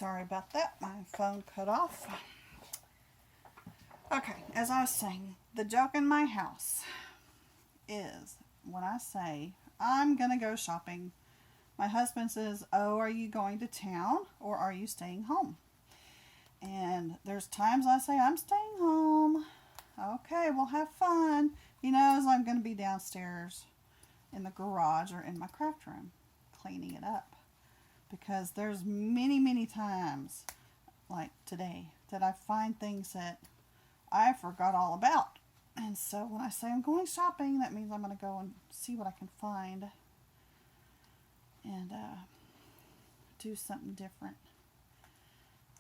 Sorry about that. My phone cut off. Okay, as I was saying, the joke in my house is when I say, I'm going to go shopping, my husband says, oh, are you going to town or are you staying home? And there's times I say, I'm staying home. Okay, we'll have fun. He knows I'm going to be downstairs in the garage or in my craft room cleaning it up. Because there's many times, like today, that I find things that I forgot all about. And so when I say I'm going shopping, that means I'm going to go and see what I can find and do something different.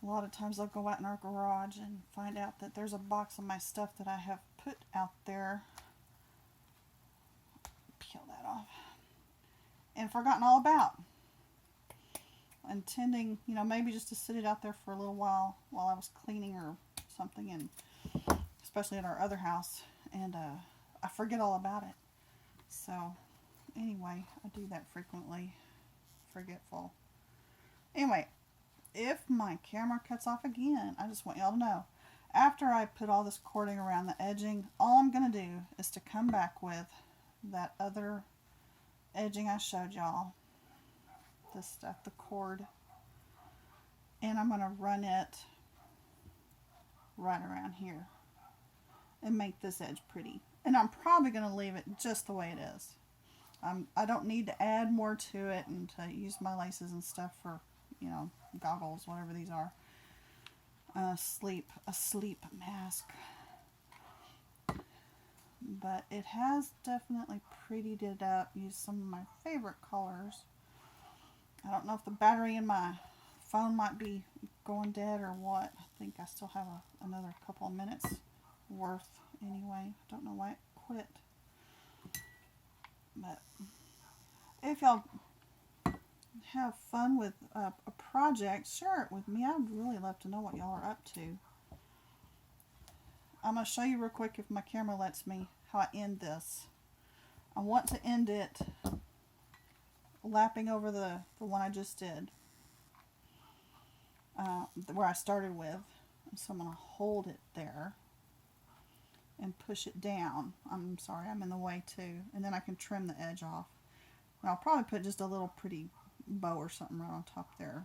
A lot of times I'll go out in our garage and find out that there's a box of my stuff that I have put out there. Peel that off. And forgotten all about. Intending, maybe just to sit it out there for a little while I was cleaning or something, and especially at our other house, and I forget all about it. So anyway, I do that frequently, forgetful. Anyway, if my camera cuts off again, I just want y'all to know, after I put all this cording around the edging, all I'm going to do is to come back with that other edging I showed y'all, this stuff, the cord, and I'm going to run it right around here and make this edge pretty. And I'm probably going to leave it just the way it is. I don't need to add more to it and to use my laces and stuff for, goggles, whatever these are. A sleep mask. But it has definitely prettied it up. Used some of my favorite colors. I don't know if the battery in my phone might be going dead or what. I think I still have another couple of minutes worth anyway. Don't know why it quit. But if y'all have fun with a project, share it with me. I'd really love to know what y'all are up to. I'm going to show you real quick, if my camera lets me, how I end this. I want to end it lapping over the one I just did, where I started with. So I'm going to hold it there and push it down. I'm sorry, I'm in the way too. And then I can trim the edge off. And I'll probably put just a little pretty bow or something right on top there.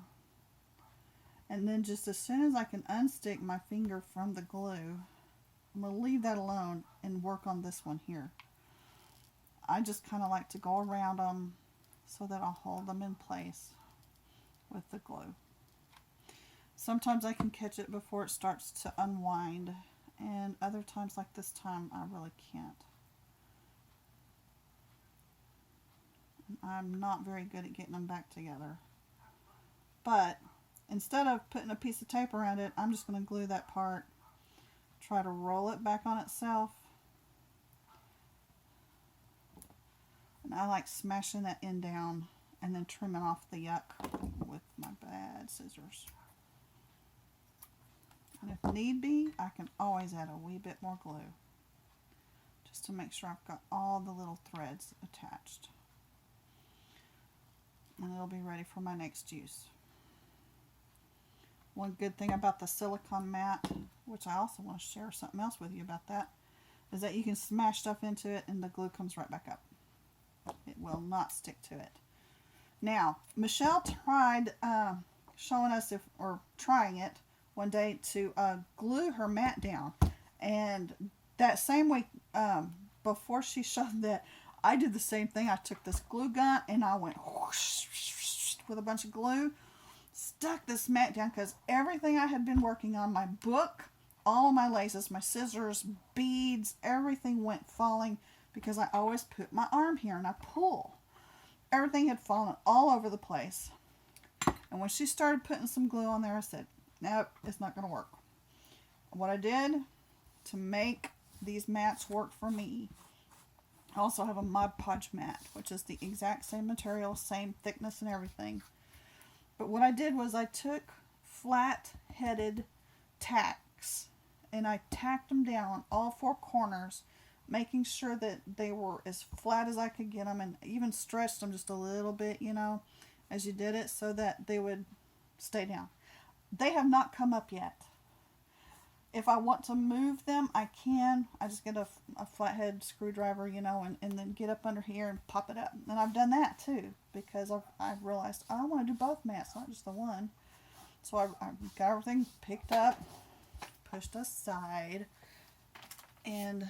And then just as soon as I can unstick my finger from the glue, I'm going to leave that alone and work on this one here. I just kind of like to go around them so that I'll hold them in place with the glue. Sometimes I can catch it before it starts to unwind, and other times, like this time, I really can't. I'm not very good at getting them back together. But instead of putting a piece of tape around it, I'm just going to glue that part, try to roll it back on itself. And I like smashing that end down and then trimming off the yuck with my bad scissors. And if need be, I can always add a wee bit more glue, just to make sure I've got all the little threads attached. And it'll be ready for my next use. One good thing about the silicone mat, which I also want to share something else with you about that, is that you can smash stuff into it and the glue comes right back up. It will not stick to it. Now, Michelle tried showing us trying it one day to glue her mat down, and that same week before she showed that, I did the same thing. I took this glue gun and I went whoosh, with a bunch of glue, stuck this mat down, because everything I had been working on, my book, all of my laces, my scissors, beads, everything went falling, because I always put my arm here and I pull. Everything had fallen all over the place. And when she started putting some glue on there, I said, nope, it's not going to work. What I did to make these mats work for me, I also have a Mod Podge mat, which is the exact same material, same thickness and everything. But what I did was I took flat-headed tacks and I tacked them down on all four corners, making sure that they were as flat as I could get them, and even stretched them just a little bit, as you did it, so that they would stay down. They have not come up yet. If I want to move them, I can. I just get a flathead screwdriver, you know, and then get up under here and pop it up. And I've done that too, because I've realized I want to do both mats, not just the one. So I got everything picked up, pushed aside, and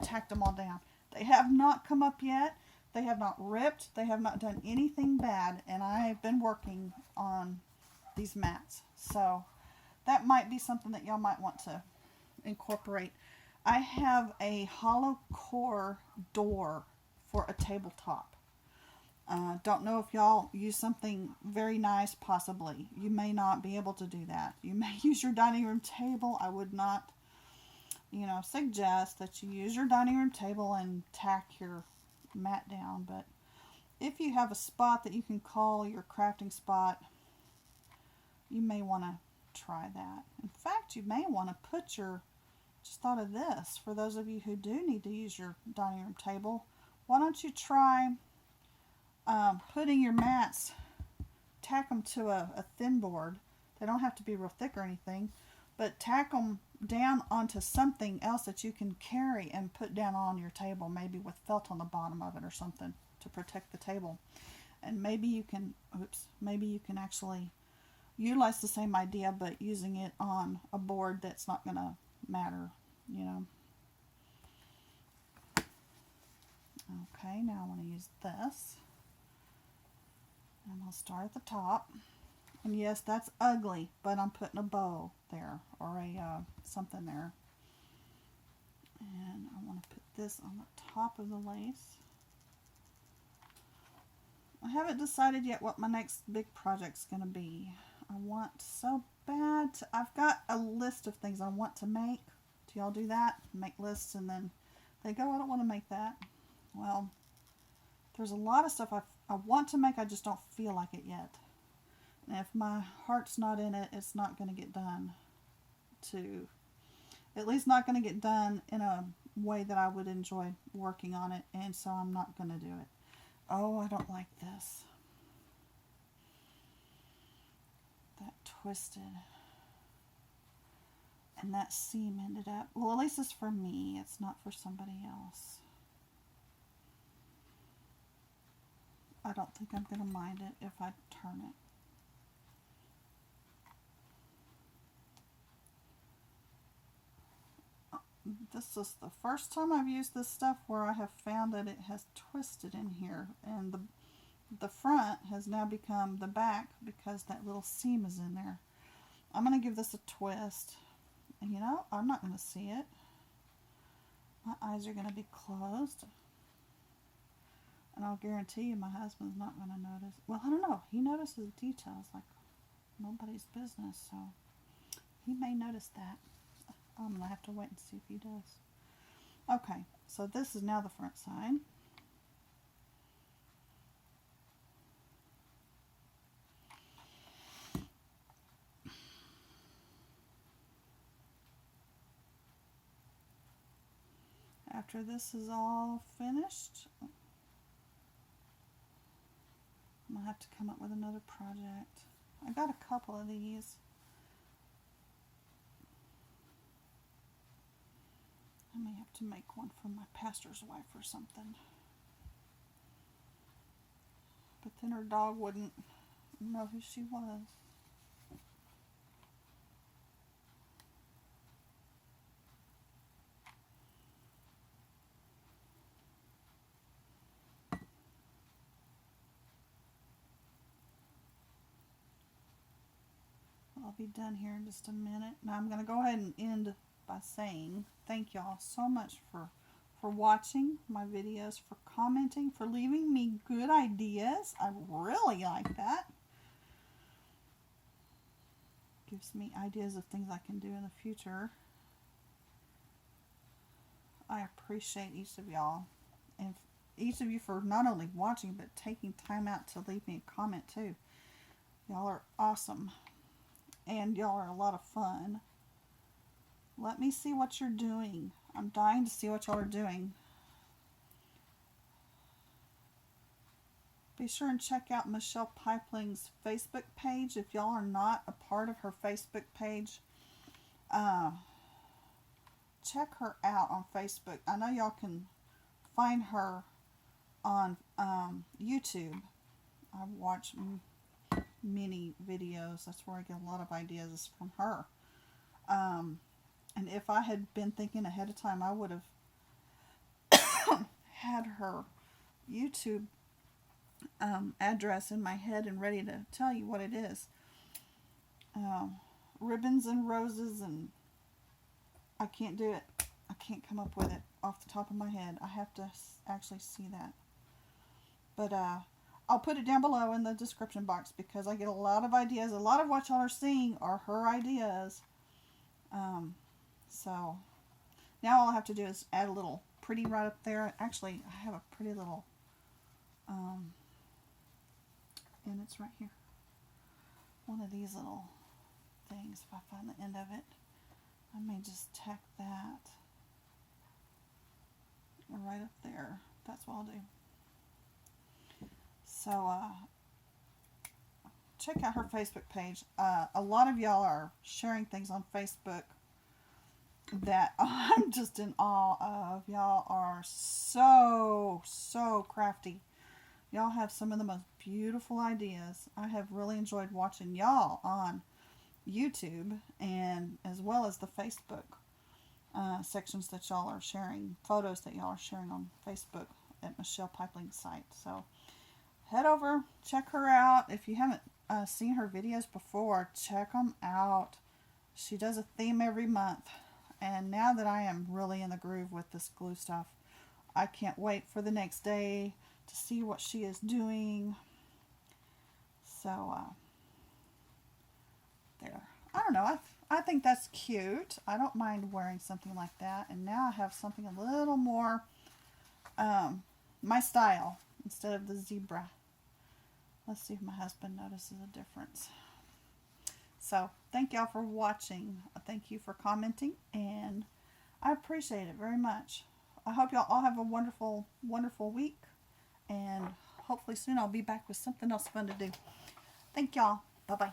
tacked them all down. They have not come up yet. They have not ripped. They have not done anything bad. And I've been working on these mats. So that might be something that y'all might want to incorporate. I have a hollow core door for a tabletop. Don't know if y'all use something very nice, possibly. You may not be able to do that. You may use your dining room table. I would not, you know, suggest that you use your dining room table and tack your mat down. But if you have a spot that you can call your crafting spot, you may want to try that. In fact, you may want to put your, just thought of this, for those of you who do need to use your dining room table, why don't you try putting your mats, tack them to a thin board. They don't have to be real thick or anything, but tack them down onto something else that you can carry and put down on your table, maybe with felt on the bottom of it or something to protect the table. And maybe you can, maybe you can actually utilize the same idea, but using it on a board that's not going to matter, you know. Okay, now I want to use this. And I'll start at the top. And yes, that's ugly, but I'm putting a bow there, or a something there. And I want to put this on the top of the lace. I haven't decided yet what my next big project's going to be. I want so bad to, I've got a list of things I want to make. Do y'all do that? Make lists and then they go, I don't want to make that. Well, there's a lot of stuff I want to make, I just don't feel like it yet. And if my heart's not in it, it's not going to get done. At least not going to get done in a way that I would enjoy working on it, and so I'm not going to do it. Oh, I don't like this. That twisted. And that seam ended up, well, at least it's for me. It's not for somebody else. I don't think I'm going to mind it if I turn it. This is the first time I've used this stuff where I have found that it has twisted in here, and the front has now become the back because that little seam is in there. I'm going to give this a twist, and you know, I'm not going to see it. My eyes are going to be closed, and I'll guarantee you my husband's not going to notice. Well, I don't know. He notices details like nobody's business, so he may notice that. I'm going to have to wait and see if he does. Okay, so this is now the front side. After this is all finished, I'm going to have to come up with another project. I got a couple of these. I may have to make one for my pastor's wife or something. But then her dog wouldn't know who she was. I'll be done here in just a minute. Now I'm going to go ahead and end by saying thank y'all so much for watching my videos, for commenting, for leaving me good ideas. I really like that. Gives me ideas of things I can do in the future. I appreciate each of y'all, and each of you for not only watching but taking time out to leave me a comment too. Y'all are awesome, and y'all are a lot of fun. Let me see what you're doing. I'm dying to see what y'all are doing. Be sure and check out Michelle Pipeling's Facebook page. If y'all are not a part of her Facebook page, check her out on Facebook. I know y'all can find her on YouTube. I watch many videos. That's where I get a lot of ideas from her. And if I had been thinking ahead of time, I would have had her YouTube address in my head and ready to tell you what it is. Ribbons and Roses, and I can't do it. I can't come up with it off the top of my head. I have to actually see that. But I'll put it down below in the description box because I get a lot of ideas. A lot of what y'all are seeing are her ideas. So now all I have to do is add a little pretty right up there. Actually, I have a pretty little, and it's right here. One of these little things, if I find the end of it, I may just tack that right up there. That's what I'll do. So, check out her Facebook page. A lot of y'all are sharing things on Facebook that I'm just in awe of. Y'all are so crafty. Y'all have some of the most beautiful ideas. I have really enjoyed watching y'all on YouTube and as well as the Facebook sections that y'all are sharing, photos that y'all are sharing on Facebook at Michelle Pipeling's site. So head over, check her out. If you haven't seen her videos before, check them out. She does a theme every month. And now that I am really in the groove with this glue stuff, I can't wait for the next day to see what she is doing. So, there. I don't know. I think that's cute. I don't mind wearing something like that. And now I have something a little more my style instead of the zebra. Let's see if my husband notices a difference. So, thank y'all for watching. Thank you for commenting, and I appreciate it very much. I hope y'all all have a wonderful, wonderful week, and hopefully soon I'll be back with something else fun to do. Thank y'all. Bye-bye.